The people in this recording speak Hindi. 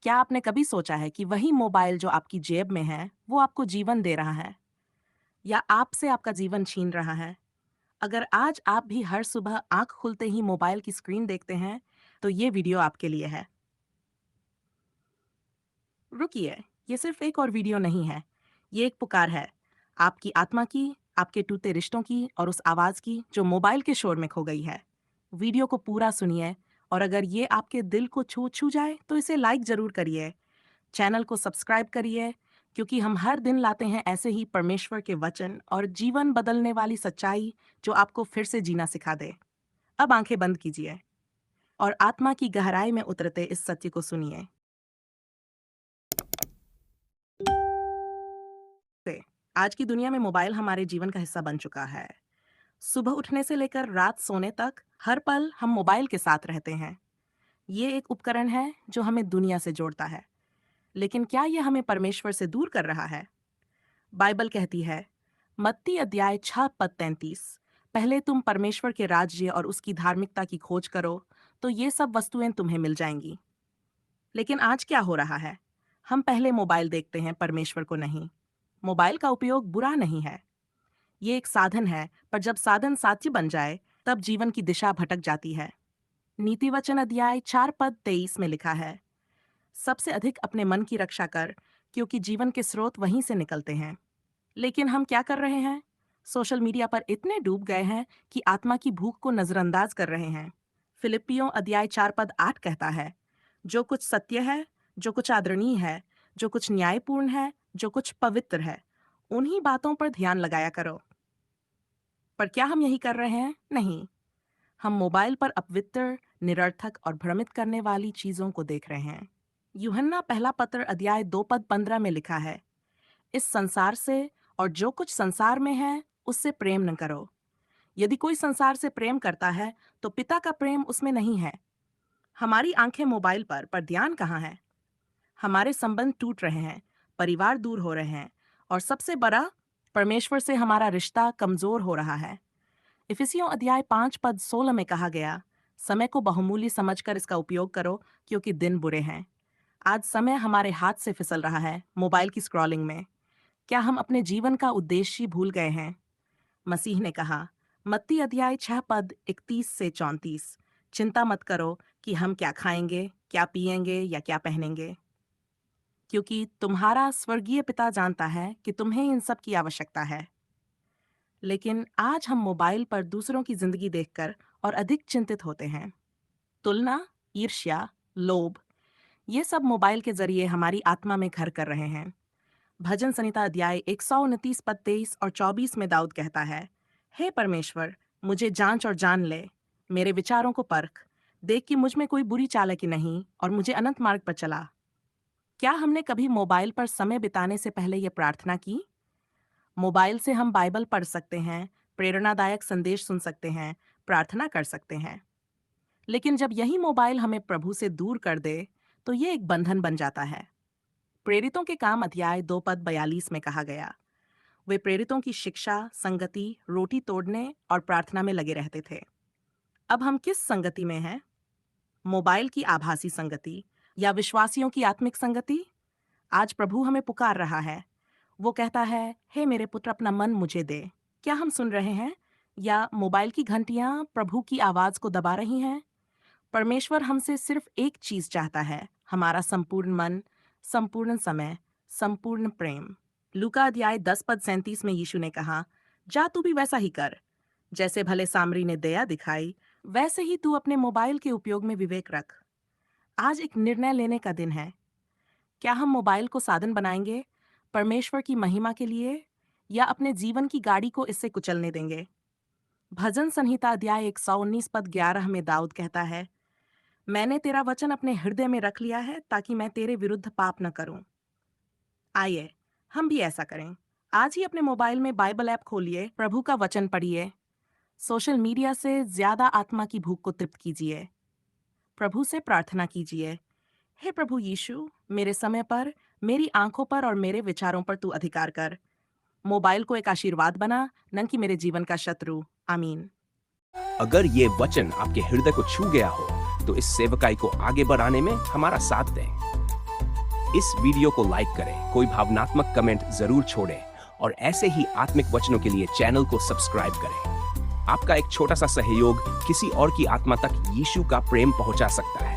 क्या आपने कभी सोचा है कि वही मोबाइल जो आपकी जेब में है, वो आपको जीवन दे रहा है या आपसे आपका जीवन छीन रहा है? अगर आज आप भी हर सुबह आंख खुलते ही मोबाइल की स्क्रीन देखते हैं, तो ये वीडियो आपके लिए है। रुकिए, ये सिर्फ एक और वीडियो नहीं है। ये एक पुकार है, आपकी आत्मा की, आपके टूटे रिश्तों की और उस आवाज की जो मोबाइल के शोर में खो गई है। वीडियो को पूरा सुनिए और अगर ये आपके दिल को छू छू जाए तो इसे लाइक जरूर करिए। चैनल को सब्सक्राइब करिए क्योंकि हम हर दिन लाते हैं ऐसे ही परमेश्वर के वचन और जीवन बदलने वाली सच्चाई जो आपको फिर से जीना सिखा दे। अब आंखें बंद कीजिए और आत्मा की गहराई में उतरते इस सत्य को सुनिए। से आज की दुनिया में मोबाइल हमारे जीवन का हिस्सा बन चुका है। सुबह उठने से लेकर रात सोने तक हर पल हम मोबाइल के साथ रहते हैं। ये एक उपकरण है जो हमें दुनिया से जोड़ता है, लेकिन क्या यह हमें परमेश्वर से दूर कर रहा है? बाइबल कहती है, मत्ती अध्याय 6 पद 33, पहले तुम परमेश्वर के राज्य और उसकी धार्मिकता की खोज करो, तो ये सब वस्तुएं तुम्हें मिल जाएंगी। लेकिन आज क्या हो रहा है? हम पहले मोबाइल देखते हैं, परमेश्वर को नहीं। मोबाइल का उपयोग बुरा नहीं है, ये एक साधन है, पर जब साधन साथी बन जाए, तब जीवन की दिशा भटक जाती है। नीति वचन अध्याय 4 पद 23 में लिखा है, सबसे अधिक अपने मन की रक्षा कर, क्योंकि जीवन के स्रोत वहीं से निकलते हैं। लेकिन हम क्या कर रहे हैं? सोशल मीडिया पर इतने डूब गए हैं कि आत्मा की भूख को नजरअंदाज कर रहे हैं। फिलिपियों अध्याय 4 पद 8 कहता है, जो कुछ सत्य है, जो कुछ आदरणीय है, जो कुछ न्यायपूर्ण है, जो कुछ पवित्र है, उन्हीं बातों पर ध्यान लगाया करो। पर क्या हम यही कर रहे हैं? नहीं, हम मोबाइल पर अपवित्र, निरर्थक और भ्रमित करने वाली चीजों को देख रहे हैं। यूहन्ना पहला पत्र अध्याय 2 पद 15 में लिखा है, इस संसार से और जो कुछ संसार में है उससे प्रेम न करो। यदि कोई संसार से प्रेम करता है तो पिता का प्रेम उसमें नहीं है। हमारी आंखें मोबाइल पर ध्यान कहाँ है? हमारे संबंध टूट रहे हैं, परिवार दूर हो रहे हैं और सबसे बड़ा, परमेश्वर से हमारा रिश्ता कमजोर हो रहा है। इफिसियों अध्याय 5 पद 16 में कहा गया, समय को बहुमूल्य समझकर इसका उपयोग करो क्योंकि दिन बुरे हैं। आज समय हमारे हाथ से फिसल रहा है मोबाइल की स्क्रॉलिंग में। क्या हम अपने जीवन का उद्देश्य भूल गए हैं? मसीह ने कहा, मत्ती अध्याय 6 पद 31 से 34, चिंता मत करो कि हम क्या खाएंगे, क्या पिएंगे या क्या पहनेंगे, क्योंकि तुम्हारा स्वर्गीय पिता जानता है कि तुम्हें इन सब की आवश्यकता है। लेकिन आज हम मोबाइल पर दूसरों की जिंदगी देखकर और अधिक चिंतित होते हैं। तुलना, ईर्ष्या, लोभ, ये सब मोबाइल के जरिए हमारी आत्मा में घर कर रहे हैं। भजन संहिता अध्याय 129 पद 23 और 24 में दाऊद कहता है, हे परमेश्वर, मुझे जांच और जान ले, मेरे विचारों को परख, देख कि मुझ में कोई बुरी चाल है कि नहीं और मुझे अनंत मार्ग पर चला। क्या हमने कभी मोबाइल पर समय बिताने से पहले ये प्रार्थना की? मोबाइल से हम बाइबल पढ़ सकते हैं, प्रेरणादायक संदेश सुन सकते हैं, प्रार्थना कर सकते हैं। लेकिन जब यही मोबाइल हमें प्रभु से दूर कर दे, तो ये एक बंधन बन जाता है। प्रेरितों के काम अध्याय 2 पद 42 में कहा गया, वे प्रेरितों की शिक्षा, संगति, रोटी तोड़ने और प्रार्थना में लगे रहते थे। अब हम किस संगति में हैं? मोबाइल की आभासी संगति या विश्वासियों की आत्मिक संगति? आज प्रभु हमें पुकार रहा है। वो कहता है, हे मेरे पुत्र, अपना मन मुझे दे। क्या हम सुन रहे हैं या मोबाइल की घंटियां प्रभु की आवाज को दबा रही हैं? परमेश्वर हमसे सिर्फ एक चीज चाहता है, हमारा संपूर्ण मन, संपूर्ण समय, संपूर्ण प्रेम। लूका अध्याय 10 पद 37 में यीशु ने कहा, जा तू भी वैसा ही कर। जैसे भले सामरी ने दया दिखाई, वैसे ही तू अपने मोबाइल के उपयोग में विवेक रख। आज एक निर्णय लेने का दिन है। क्या हम मोबाइल को साधन बनाएंगे परमेश्वर की महिमा के लिए या अपने जीवन की गाड़ी को इससे कुचलने देंगे? भजन संहिता अध्याय 119 पद 11 में दाऊद कहता है, मैंने तेरा वचन अपने हृदय में रख लिया है ताकि मैं तेरे विरुद्ध पाप न करूं। आइए, हम भी ऐसा करें। आज ही अपने मोबाइल में बाइबल ऐप खोलिए, प्रभु का वचन पढ़िए, सोशल मीडिया से ज्यादा आत्मा की भूख को तृप्त कीजिए, प्रभु से प्रार्थना कीजिए, हे प्रभु यीशु, मेरे समय पर, मेरी आंखों पर और मेरे विचारों पर तू अधिकार कर। मोबाइल को एक आशीर्वाद बना, न कि मेरे जीवन का शत्रु। आमीन। अगर ये वचन आपके हृदय को छू गया हो, तो इस सेवकाई को आगे बढ़ाने में हमारा साथ दें। इस वीडियो को लाइक करें, कोई भावनात्मक कमेंट जरूर छोड़ें और ऐसे ही आत्मिक वचनों के लिए चैनल को सब्सक्राइब करें। आपका एक छोटा सा सहयोग किसी और की आत्मा तक यीशु का प्रेम पहुंचा सकता है।